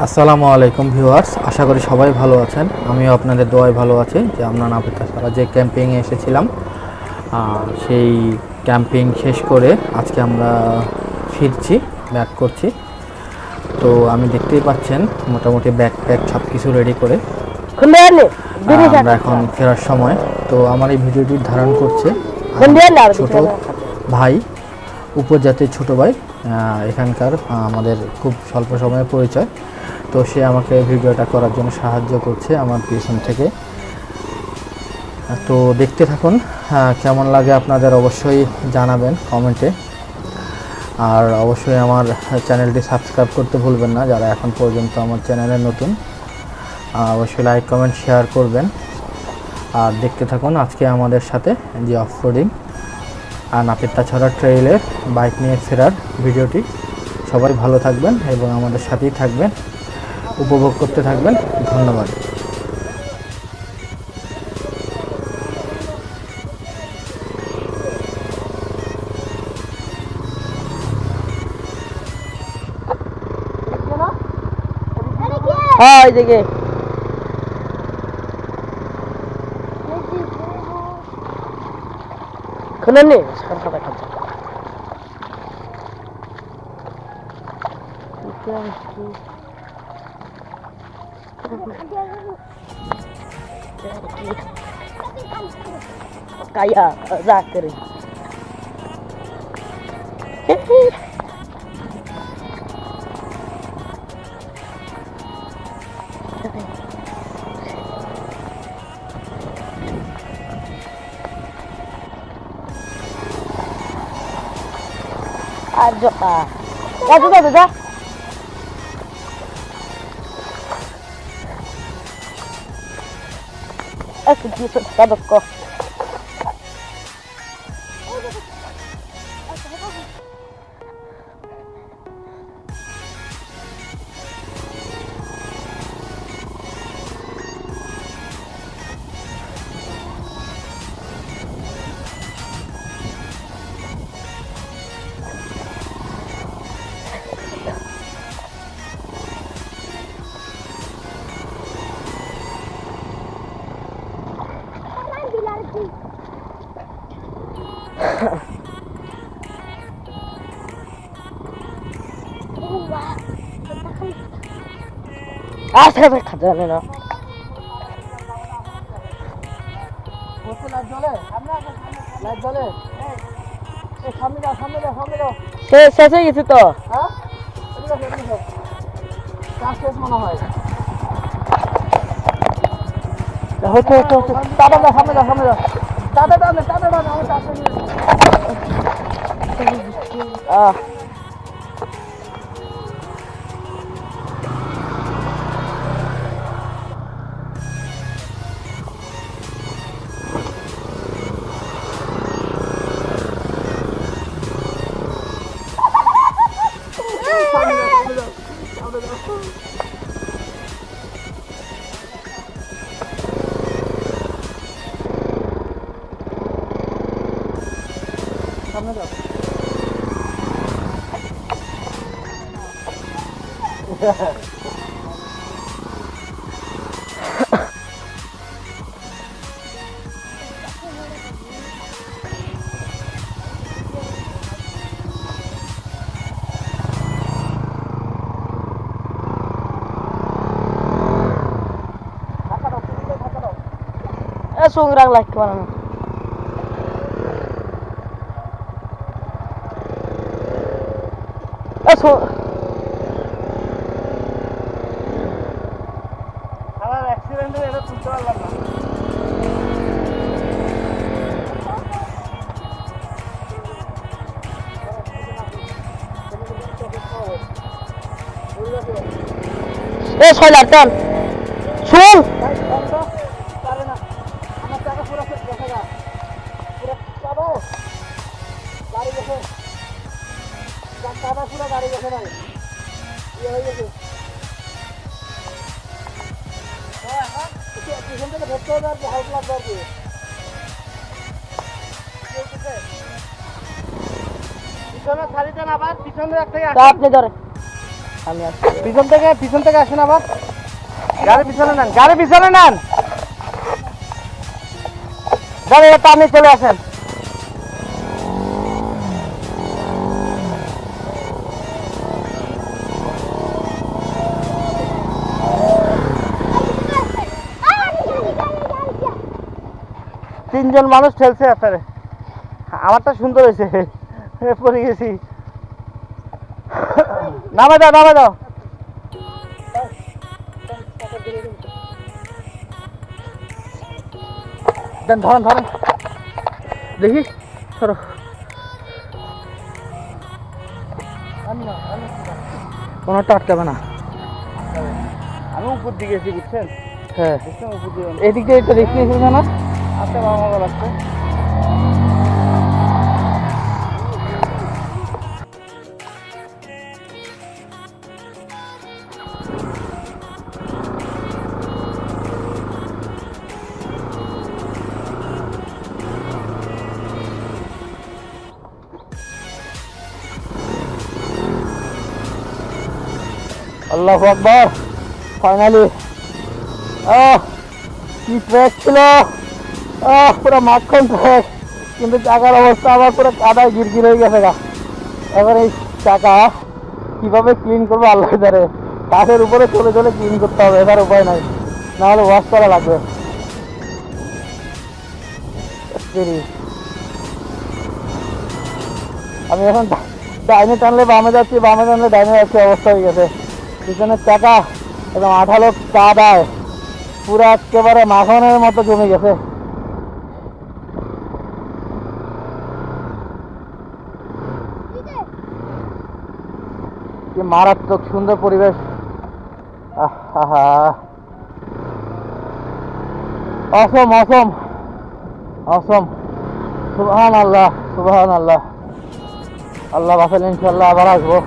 আসসালামু আলাইকুম ভিউয়ার্স, আশা করি সবাই ভালো আছেন। আমিও আপনাদের দোয়ায় ভালো আছি। যে আমরা নাপিতাছড়া যে ক্যাম্পিংয়ে এসেছিলাম, সেই ক্যাম্পিং শেষ করে আজকে আমরা ফিরছি, ব্যাক করছি। তো আমি দেখতেই পাচ্ছেন মোটামুটি ব্যাকপ্যাক সব কিছু রেডি করে আমরা এখন ফেরার সময়। তো আমার এই ভিডিওটি ধারণ করছে ছোট ভাই, উপজাতির ছোট ভাই, এখানকার আমাদের খুব স্বল্প সময়ে পরিচয়। তো সে আমাকে ভিডিওটা করার জন্য সাহায্য করছে আমার পিছন থেকে। তো দেখতে থাকুন, কেমন লাগে আপনাদের অবশ্যই জানাবেন কমেন্টে। আর অবশ্যই আমার চ্যানেলটি সাবস্ক্রাইব করতে ভুলবেন না যারা এখন পর্যন্ত আমার চ্যানেলে নতুন। অবশ্যই লাইক কমেন্ট শেয়ার করবেন। আর দেখতে থাকুন আজকে আমাদের সাথে যে অফরোডিং আর নাপিতাছড়া ট্রেইলের বাইক নিয়ে ফেরার ভিডিওটি। সবাই ভালো থাকবেন এবং আমাদের সাথেই থাকবেন, উপভোগ করতে থাকবেন। ধন্যবাদ। হ্যাঁ দেখে খুলনি সরকার দেখাচ্ছে কায়া যা করে আর জোতা যা যা যা একটু দিয়ে সাদক আচ্ছা খাজা না শেষ হয়ে গেছে তো মনে হয় sungrang lagi mana eso আমার অ্যাক্সিডেন্টে এটা তুলতে পারলাম না এ ছয়লার টান শুন গাড়ি গেছে ভাই ইয়ে হয়ে গেছে পিছন থেকে ধরতে হবে আর হালকা লাগবে আর কি পিছনে ছাড়িতে না আবার পিছনে এক থেকে আপনি ধরে আমি পিছন থেকে আসেন আবার, গাড়ি পিছনে নেন, গাড়ি পিছনে নেন, গাড়ি আপনি চলে আসেন। তিনজন মানুষ ঠেলছে আপনারে, আমারটা সুন্দর হয়েছে, পড়ে গেছি। নামে দাও, নামে দাও। দেন, ধরেন ধরেন, দেখি সরো। কোনোটা আটকাবে না। আমি উপর দিকে গেছি, বুঝছেন? হ্যাঁ, উপর দিকে এদিক দিয়ে একটা রিস্ক নিয়েছিল না? আচ্ছা, ভালো লাগছে। আল্লাহু আকবার, ফাইনালি। কি ট্র্যাক ছিল, পুরো মাখন ট্র্যাক, কিন্তু চাকার অবস্থা আবার পুরো কাদায় গিরগির হয়ে গেছে গা। এবার এই চাকা কিভাবে ক্লিন করবো আল্লাহ জানে, কাঠের উপরে চলে চলে ক্লিন করতে হবে, এবার উপায় নাই, নাহলে ওয়াশ করা লাগবে। আমি এখন ডাইনে টানলে বামে যাচ্ছি, বামে টানলে ডাইনে যাচ্ছি, অবস্থা হয়ে গেছে। পিছনের চাকা একদম আঠালো কাদায় পুরো একেবারে মাখনের মতো জমে গেছে। কি মারাত্মক সুন্দর পরিবেশ, অসম অসম অসম। সুবহানাল্লাহ, সুবহানাল্লাহ। আল্লাহ বাঁচালে ইনশাল্লাহ আবার আসবো।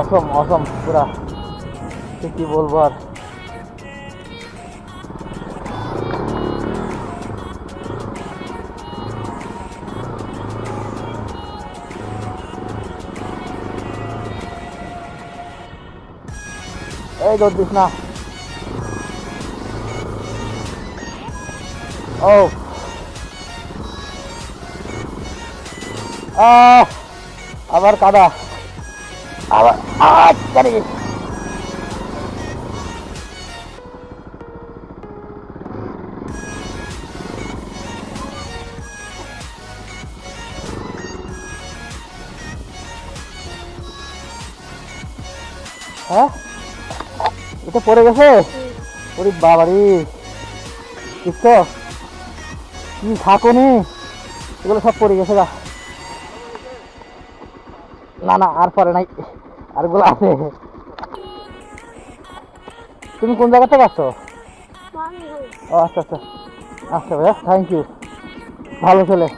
অসম অসম পুরা, কি বলবো আর। এই দৌড় দিস না। ও আবার কাদা, আবার গাড়ি। হ্যাঁ, এটা পড়ে গেছে। ওরে বাবারি, দেখছো কি থাকুনি, এগুলো সব পড়ে গেছে গা। না না, আর পরে নাই, আরগুলো আছে। তুমি কোন জায়গা থেকে আসছো? ও আচ্ছা আচ্ছা আচ্ছা ভাইয়া, থ্যাংক ইউ, ভালো ছেলে।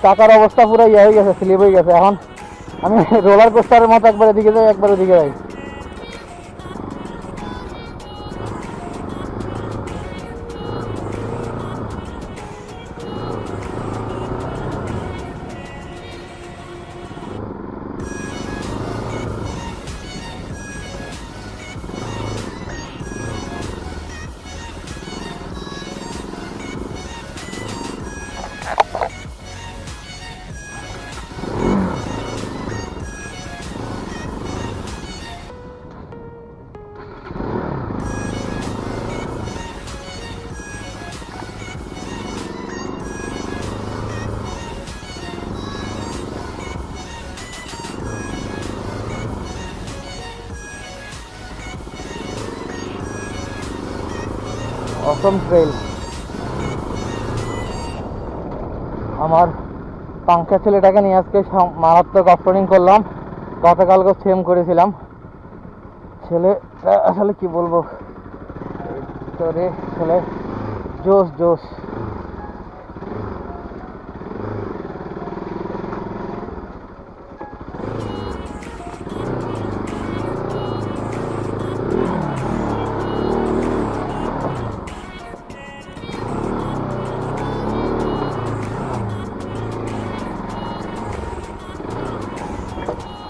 চাকার অবস্থা পুরো ইয়ে হয়ে গেছে, স্লিপ হয়ে গেছে। এখন আমি রোলার কোস্টারের মতো একবার এদিকে যাই, একবার ওদিকে যাই। অসম ট্রেল। আমার পাংখা ছেলেটাকে নিয়ে আজকে মারাত্মক অফরোডিং করলাম, গতকালকে সেম করেছিলাম। ছেলে আসলে কি বলবো, রে ছেলে জোশ জোশ।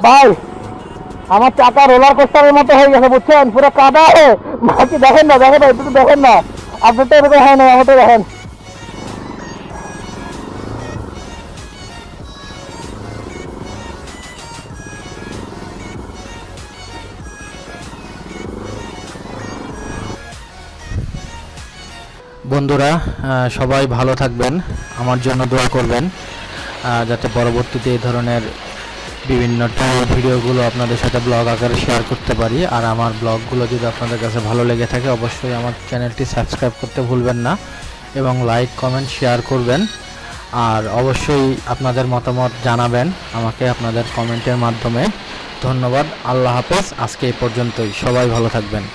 ভাই আমার চাকা রোলার কোস্টারের মতো হয়ে গেছে বুঝছেন, পুরো কাদা। বাকি দেখেন না, দেখেন না, একটু দেখেন না, আপনার তো এরকম হয় না, আমারটা দেখেন। বন্ধুরা সবাই ভালো থাকবেন, আমার জন্য দোয়া করবেন যাতে পরবর্তীতে এই ধরনের বিভিন্ন ভিডিওগুলো আপনাদের সাথে ব্লগ আকারে শেয়ার করতে পারি। আর আমার ব্লগগুলো যদি আপনাদের কাছে ভালো লেগে থাকে অবশ্যই আমার চ্যানেলটি সাবস্ক্রাইব করতে ভুলবেন না এবং লাইক কমেন্ট শেয়ার করবেন। আর অবশ্যই আপনাদের মতামত জানাবেন আমাকে আপনাদের কমেন্টের মাধ্যমে। ধন্যবাদ, আল্লাহ হাফেজ, আজকে এই পর্যন্তই, সবাই ভালো থাকবেন।